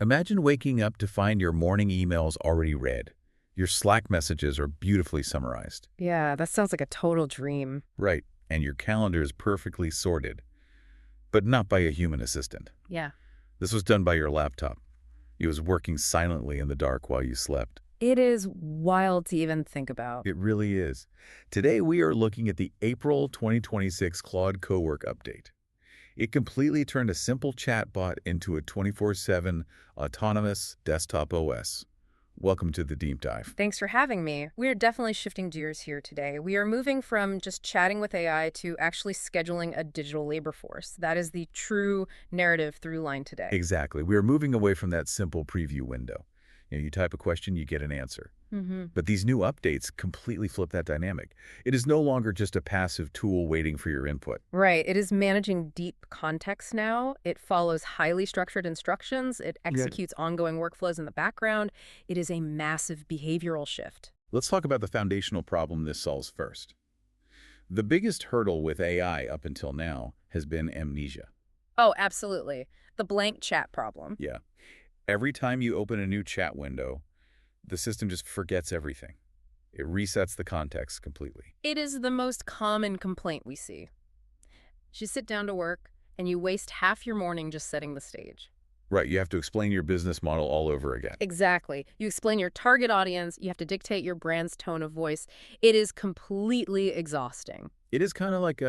Imagine waking up to find your morning emails already read. Your Slack messages are beautifully summarized. Yeah, that sounds like a total dream. Right, and your calendar is perfectly sorted, but not by a human assistant. Yeah. This was done by your laptop. It was working silently in the dark while you slept. It is wild to even think about. It really is. Today, we are looking at the April 2026 Claude Cowork update. It completely turned a simple chatbot into a 24/7 autonomous desktop OS. Welcome to the deep dive. Thanks for having me. We are definitely shifting gears here today. We are moving from just chatting with AI to actually scheduling a digital labor force. That is the true narrative through line today. Exactly. We are moving away from that simple preview window. You type a question, you get an answer. But these new updates completely flip that dynamic. It is no longer just a passive tool waiting for your input. Right. It is managing deep context now. It follows highly structured instructions. It executes ongoing workflows in the background. It is a massive behavioral shift. Let's talk about the foundational problem this solves first. The biggest hurdle with AI up until now has been amnesia. Oh, absolutely. The blank chat problem. Yeah. Every time you open a new chat window, the system just forgets everything. It resets the context completely. It is the most common complaint we see. You sit down to work, and you waste half your morning just setting the stage. Right, you have to explain your business model all over again. Exactly. You explain your target audience, you have to dictate your brand's tone of voice. It is completely exhausting. It is kind of like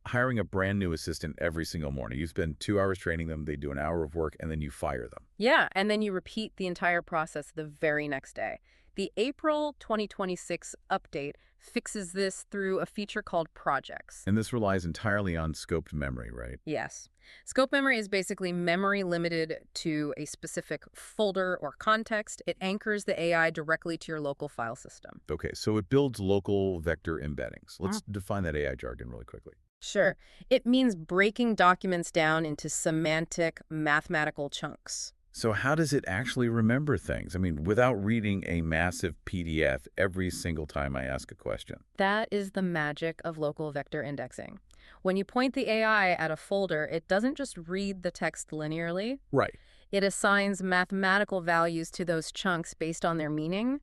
hiring a brand new assistant every single morning. You spend 2 hours training them, they do an hour of work, and then you fire them. Yeah, and then you repeat the entire process the very next day. The April 2026 update fixes this through a feature called Projects. And this relies entirely on scoped memory, right? Yes. Scope memory is basically memory limited to a specific folder or context. It anchors the AI directly to your local file system. Okay, so it builds local vector embeddings. Let's define that AI jargon really quickly. Sure. It means breaking documents down into semantic, mathematical chunks. So how does it actually remember things? I mean, without reading a massive PDF every single time I ask a question. That is the magic of local vector indexing. When you point the AI at a folder, it doesn't just read the text linearly. Right. It assigns mathematical values to those chunks based on their meaning.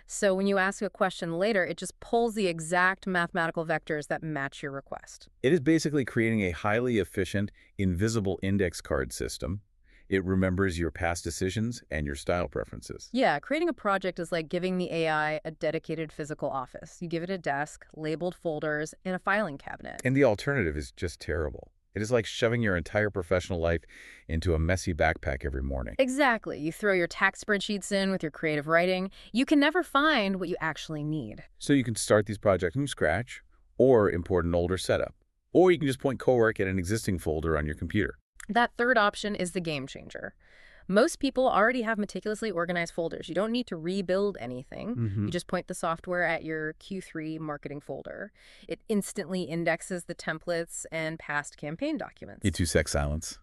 So when you ask a question later, it just pulls the exact mathematical vectors that match your request. It is basically creating a highly efficient, invisible index card system. It remembers your past decisions and your style preferences. Yeah, creating a project is like giving the AI a dedicated physical office. You give it a desk, labeled folders, and a filing cabinet. And the alternative is just terrible. It is like shoving your entire professional life into a messy backpack every morning. Exactly. You throw your tax spreadsheets in with your creative writing. You can never find what you actually need. So you can start these projects from scratch, or import an older setup. Or you can just point Cowork at an existing folder on your computer. That third option is the game changer. Most people already have meticulously organized folders. You don't need to rebuild anything. You just point the software at your Q3 marketing folder. It instantly indexes the templates and past campaign documents. E2sec silence.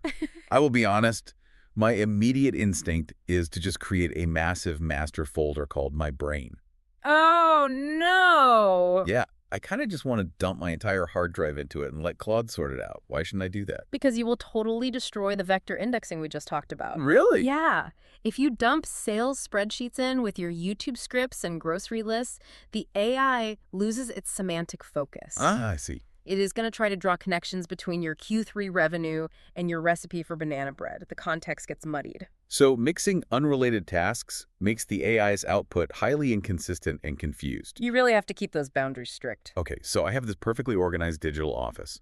I will be honest, my immediate instinct is to just create a massive master folder called My Brain. Oh, no! Yeah, I kind of just want to dump my entire hard drive into it and let Claude sort it out. Why shouldn't I do that? Because you will totally destroy the vector indexing we just talked about. Really? Yeah. If you dump sales spreadsheets in with your YouTube scripts and grocery lists, the AI loses its semantic focus. Ah, I see. It is going to try to draw connections between your Q3 revenue and your recipe for banana bread. The context gets muddied. So mixing unrelated tasks makes the AI's output highly inconsistent and confused. You really have to keep those boundaries strict. Okay, so I have this perfectly organized digital office.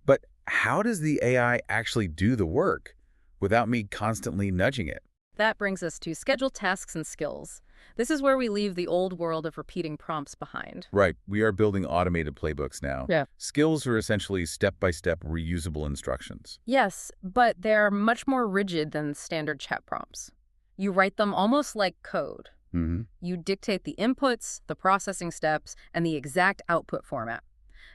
But how does the AI actually do the work without me constantly nudging it? That brings us to scheduled tasks and skills. This is where we leave the old world of repeating prompts behind. Right. We are building automated playbooks now. Yeah. Skills are essentially step-by-step reusable instructions. Yes, but they're much more rigid than standard chat prompts. You write them almost like code. You dictate the inputs, the processing steps, and the exact output format.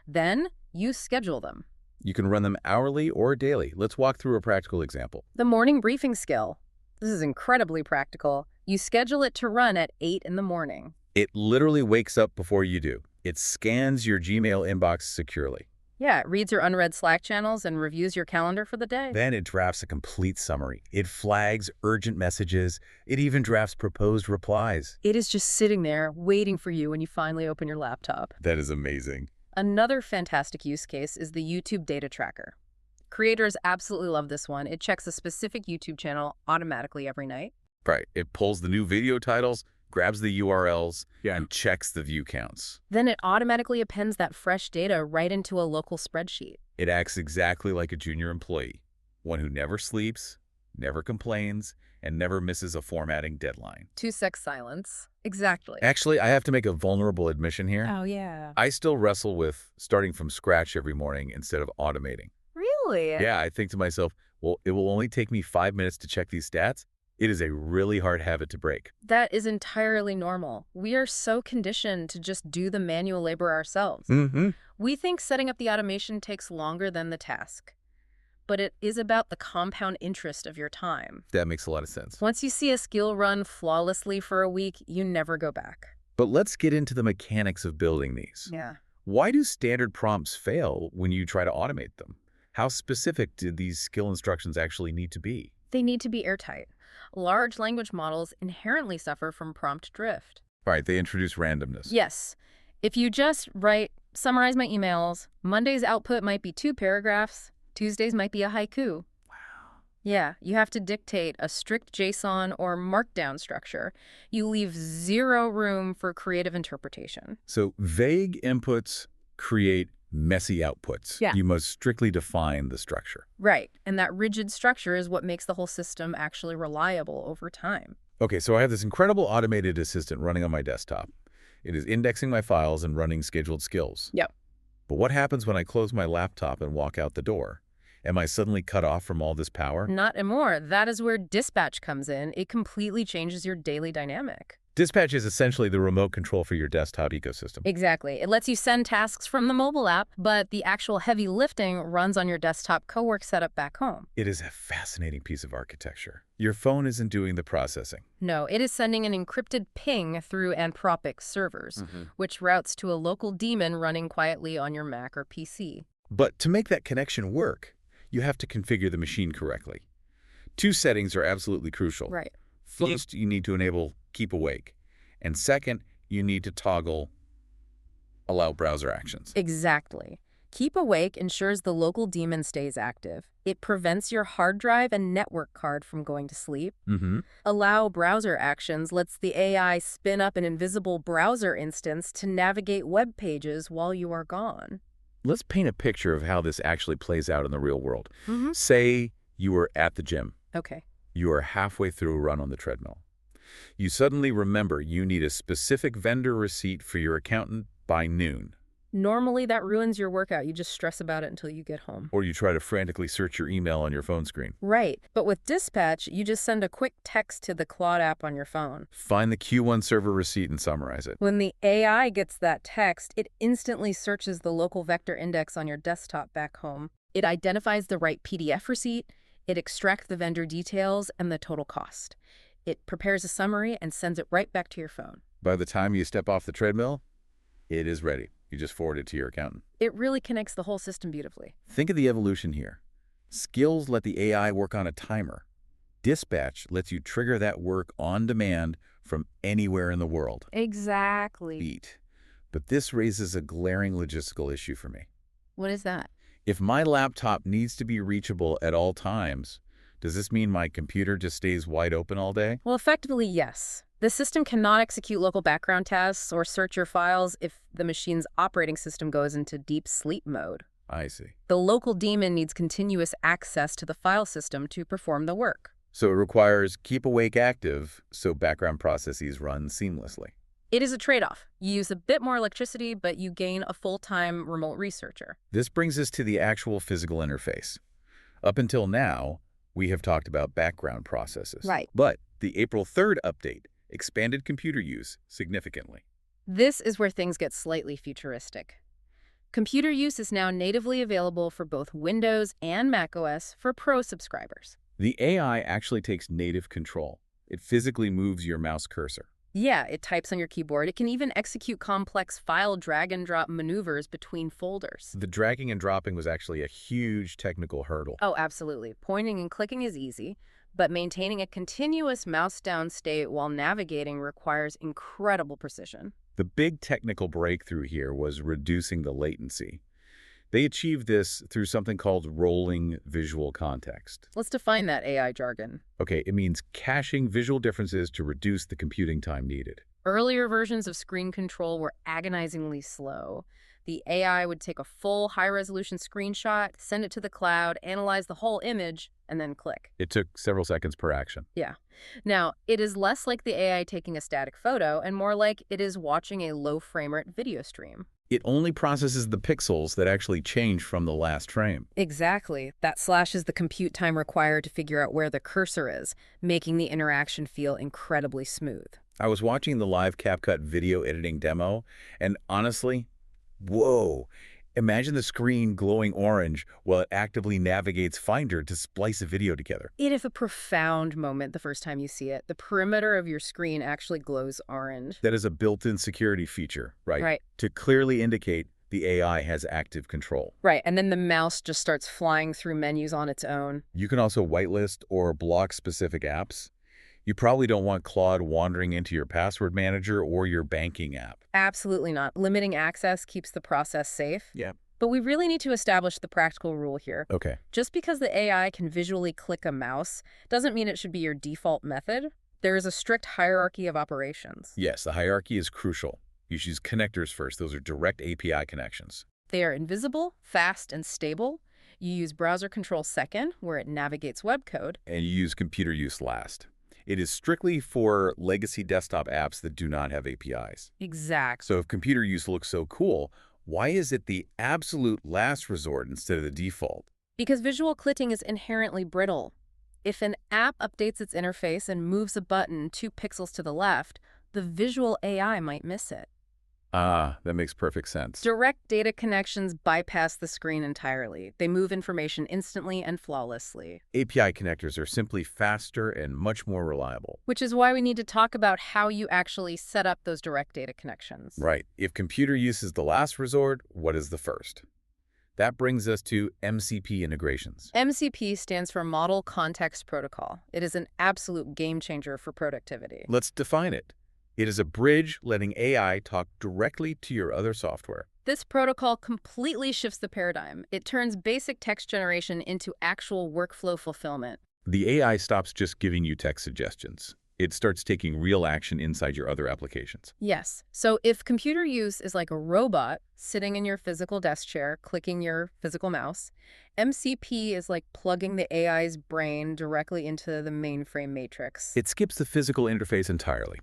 Then you schedule them. You can run them hourly or daily. Let's walk through a practical example. The morning briefing skill. This is incredibly practical. You schedule it to run at 8 in the morning. It literally wakes up before you do. It scans your Gmail inbox securely. Yeah, it reads your unread Slack channels and reviews your calendar for the day. Then it drafts a complete summary. It flags urgent messages. It even drafts proposed replies. It is just sitting there waiting for you when you finally open your laptop. That is amazing. Another fantastic use case is the YouTube data tracker. Creators absolutely love this one. It checks a specific YouTube channel automatically every night. Right. It pulls the new video titles, grabs the URLs, and checks the view counts. Then it automatically appends that fresh data right into a local spreadsheet. It acts exactly like a junior employee, one who never sleeps, never complains, and never misses a formatting deadline. 2-sec silence. Exactly. Actually, I have to make a vulnerable admission here. Oh, yeah. I still wrestle with starting from scratch every morning instead of automating. Really? Yeah, I think to myself, well, it will only take me 5 minutes to check these stats. It is a really hard habit to break. That is entirely normal. We are so conditioned to just do the manual labor ourselves. We think setting up the automation takes longer than the task. But it is about the compound interest of your time. That makes a lot of sense. Once you see a skill run flawlessly for a week, you never go back. But let's get into the mechanics of building these. Yeah. Why do standard prompts fail when you try to automate them? How specific do these skill instructions actually need to be? They need to be airtight. Large language models inherently suffer from prompt drift. Right, they introduce randomness. Yes. If you just write, summarize my emails, Monday's output might be 2 paragraphs, Tuesday's might be a haiku. Wow. Yeah, you have to dictate a strict JSON or Markdown structure. You leave zero room for creative interpretation. So vague inputs create messy outputs. Yeah. You must strictly define the structure. Right, and that rigid structure is what makes the whole system actually reliable over time. Okay, so I have this incredible automated assistant running on my desktop. It is indexing my files and running scheduled skills. Yep. But what happens when I close my laptop and walk out the door? Am I suddenly cut off from all this power? Not anymore. That is where Dispatch comes in. It completely changes your daily dynamic. Dispatch is essentially the remote control for your desktop ecosystem. Exactly. It lets you send tasks from the mobile app, but the actual heavy lifting runs on your desktop Cowork setup back home. It is a fascinating piece of architecture. Your phone isn't doing the processing. No, it is sending an encrypted ping through Anthropic servers, which routes to a local daemon running quietly on your Mac or PC. But to make that connection work, you have to configure the machine correctly. 2 settings are absolutely crucial. Right. First, you need to enable Keep Awake. And second, you need to toggle Allow Browser Actions. Exactly. Keep Awake ensures the local daemon stays active. It prevents your hard drive and network card from going to sleep. Allow Browser Actions lets the AI spin up an invisible browser instance to navigate web pages while you are gone. Let's paint a picture of how this actually plays out in the real world. Say you were at the gym. Okay. You are halfway through a run on the treadmill. You suddenly remember you need a specific vendor receipt for your accountant by noon. Normally, that ruins your workout. You just stress about it until you get home. Or you try to frantically search your email on your phone screen. Right. But with Dispatch, you just send a quick text to the Claude app on your phone. Find the Q1 server receipt and summarize it. When the AI gets that text, it instantly searches the local vector index on your desktop back home. It identifies the right PDF receipt. It extracts the vendor details and the total cost. It prepares a summary and sends it right back to your phone. By the time you step off the treadmill, it is ready. You just forward it to your accountant. It really connects the whole system beautifully. Think of the evolution here. Skills let the AI work on a timer. Dispatch lets you trigger that work on demand from anywhere in the world. Exactly. But this raises a glaring logistical issue for me. What is that? If my laptop needs to be reachable at all times, does this mean my computer just stays wide open all day? Well, effectively, yes. The system cannot execute local background tasks or search your files if the machine's operating system goes into deep sleep mode. I see. The local daemon needs continuous access to the file system to perform the work. So it requires Keep Awake active so background processes run seamlessly. It is a trade-off. You use a bit more electricity, but you gain a full-time remote researcher. This brings us to the actual physical interface. Up until now, we have talked about background processes. Right. But the April 3rd update expanded computer use significantly. This is where things get slightly futuristic. Computer use is now natively available for both Windows and macOS for Pro subscribers. The AI actually takes native control. It physically moves your mouse cursor. Yeah, it types on your keyboard. It can even execute complex file drag-and-drop maneuvers between folders. The dragging and dropping was actually a huge technical hurdle. Oh, absolutely. Pointing and clicking is easy, but maintaining a continuous mouse-down state while navigating requires incredible precision. The big technical breakthrough here was reducing the latency. They achieved this through something called rolling visual context. Let's define that AI jargon. Okay, it means caching visual differences to reduce the computing time needed. Earlier versions of screen control were agonizingly slow. The AI would take a full high-resolution screenshot, send it to the cloud, analyze the whole image, and then click. It took several seconds per action. Yeah. Now, it is less like the AI taking a static photo and more like it is watching a low frame rate video stream. It only processes the pixels that actually change from the last frame. Exactly. That slashes the compute time required to figure out where the cursor is, making the interaction feel incredibly smooth. I was watching the live CapCut video editing demo, and honestly, whoa! Imagine the screen glowing orange while it actively navigates Finder to splice a video together. It is a profound moment the first time you see it. The perimeter of your screen actually glows orange. That is a built-in security feature, right? Right. To clearly indicate the AI has active control. Right, and then the mouse just starts flying through menus on its own. You can also whitelist or block specific apps. You probably don't want Claude wandering into your password manager or your banking app. Absolutely not. Limiting access keeps the process safe. Yeah. But we really need to establish the practical rule here. Okay. Just because the AI can visually click a mouse doesn't mean it should be your default method. There is a strict hierarchy of operations. Yes, the hierarchy is crucial. You should use connectors first. Those are direct API connections. They are invisible, fast, and stable. You use browser control second, where it navigates web code. And you use computer use last. It is strictly for legacy desktop apps that do not have APIs. Exactly. So if computer use looks so cool, why is it the absolute last resort instead of the default? Because visual clicking is inherently brittle. If an app updates its interface and moves a button 2 pixels to the left, the visual AI might miss it. Ah, that makes perfect sense. Direct data connections bypass the screen entirely. They move information instantly and flawlessly. API connectors are simply faster and much more reliable. Which is why we need to talk about how you actually set up those direct data connections. Right. If computer use is the last resort, what is the first? That brings us to MCP integrations. MCP stands for Model Context Protocol. It is an absolute game changer for productivity. Let's define it. It is a bridge letting AI talk directly to your other software. This protocol completely shifts the paradigm. It turns basic text generation into actual workflow fulfillment. The AI stops just giving you text suggestions. It starts taking real action inside your other applications. Yes. So if computer use is like a robot sitting in your physical desk chair, clicking your physical mouse, MCP is like plugging the AI's brain directly into the mainframe matrix. It skips the physical interface entirely.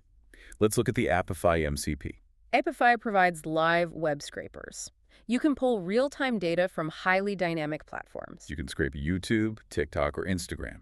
Let's look at the API MCP. API provides live web scrapers. You can pull real-time data from highly dynamic platforms. You can scrape YouTube, TikTok, or Instagram.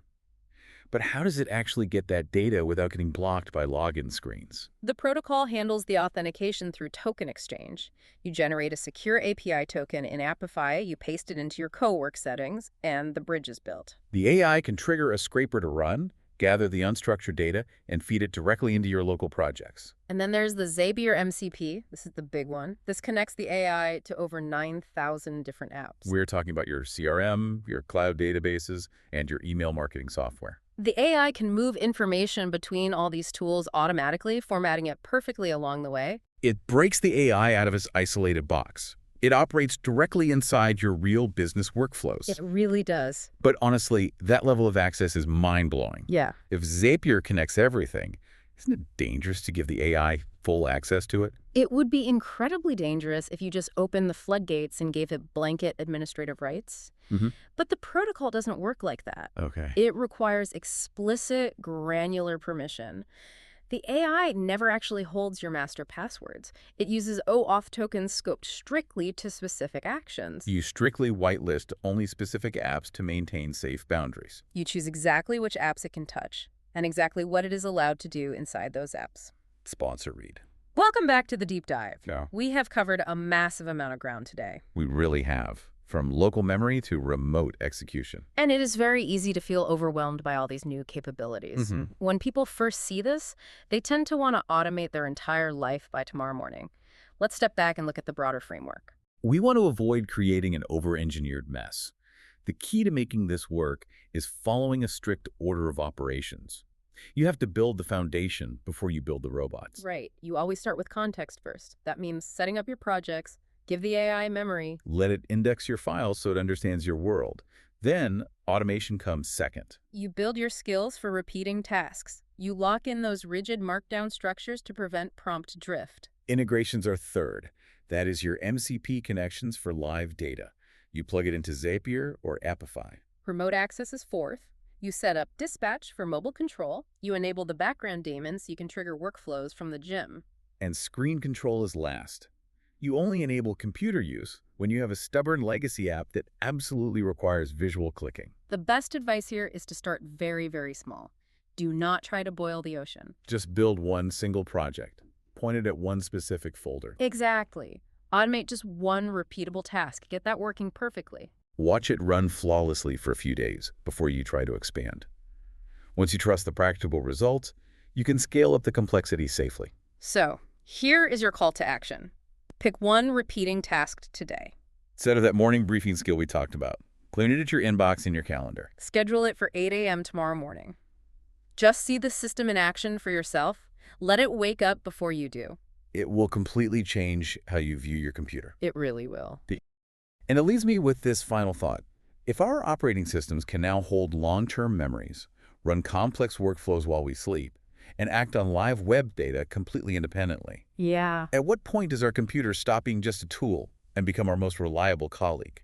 But how does it actually get that data without getting blocked by login screens? The protocol handles the authentication through token exchange. You generate a secure API token in API, you paste it into your Cowork settings, and the bridge is built. The AI can trigger a scraper to run, gather the unstructured data, and feed it directly into your local projects. And then there's the Zapier MCP. This is the big one. This connects the AI to over 9,000 different apps. We're talking about your CRM, your cloud databases, and your email marketing software. The AI can move information between all these tools automatically, formatting it perfectly along the way. It breaks the AI out of its isolated box. It operates directly inside your real business workflows. It really does. But honestly, that level of access is mind-blowing. Yeah. If Zapier connects everything, isn't it dangerous to give the AI full access to it? It would be incredibly dangerous if you just opened the floodgates and gave it blanket administrative rights. But the protocol doesn't work like that. Okay. It requires explicit, granular permission. The AI never actually holds your master passwords. It uses OAuth tokens scoped strictly to specific actions. You strictly whitelist only specific apps to maintain safe boundaries. You choose exactly which apps it can touch and exactly what it is allowed to do inside those apps. Sponsor read. Welcome back to the Deep Dive. Yeah. We have covered a massive amount of ground today. We really have. from local memory to remote execution. And it is very easy to feel overwhelmed by all these new capabilities. When people first see this, they tend to want to automate their entire life by tomorrow morning. Let's step back and look at the broader framework. We want to avoid creating an over-engineered mess. The key to making this work is following a strict order of operations. You have to build the foundation before you build the robots. Right. You always start with context first. That means setting up your projects, give the AI memory. Let it index your files so it understands your world. Then, automation comes second. You build your skills for repeating tasks. You lock in those rigid markdown structures to prevent prompt drift. Integrations are third. That is your MCP connections for live data. You plug it into Zapier or Apify. Remote access is fourth. You set up Dispatch for mobile control. You enable the background daemon so you can trigger workflows from the gym. And screen control is last. You only enable computer use when you have a stubborn legacy app that absolutely requires visual clicking. The best advice here is to start very, very small. Do not try to boil the ocean. Just build one single project, pointed at one specific folder. Exactly. Automate just one repeatable task. Get that working perfectly. Watch it run flawlessly for a few days before you try to expand. Once you trust the practical results, you can scale up the complexity safely. So, here is your call to action. Pick one repeating task today. Instead of that morning briefing skill we talked about, clean it at your inbox in your calendar. Schedule it for 8 a.m. tomorrow morning. Just see the system in action for yourself. Let it wake up before you do. It will completely change how you view your computer. It really will. And it leaves me with this final thought. If our operating systems can now hold long-term memories, run complex workflows while we sleep, and act on live web data completely independently, Yeah. at what point does our computer stop being just a tool and become our most reliable colleague?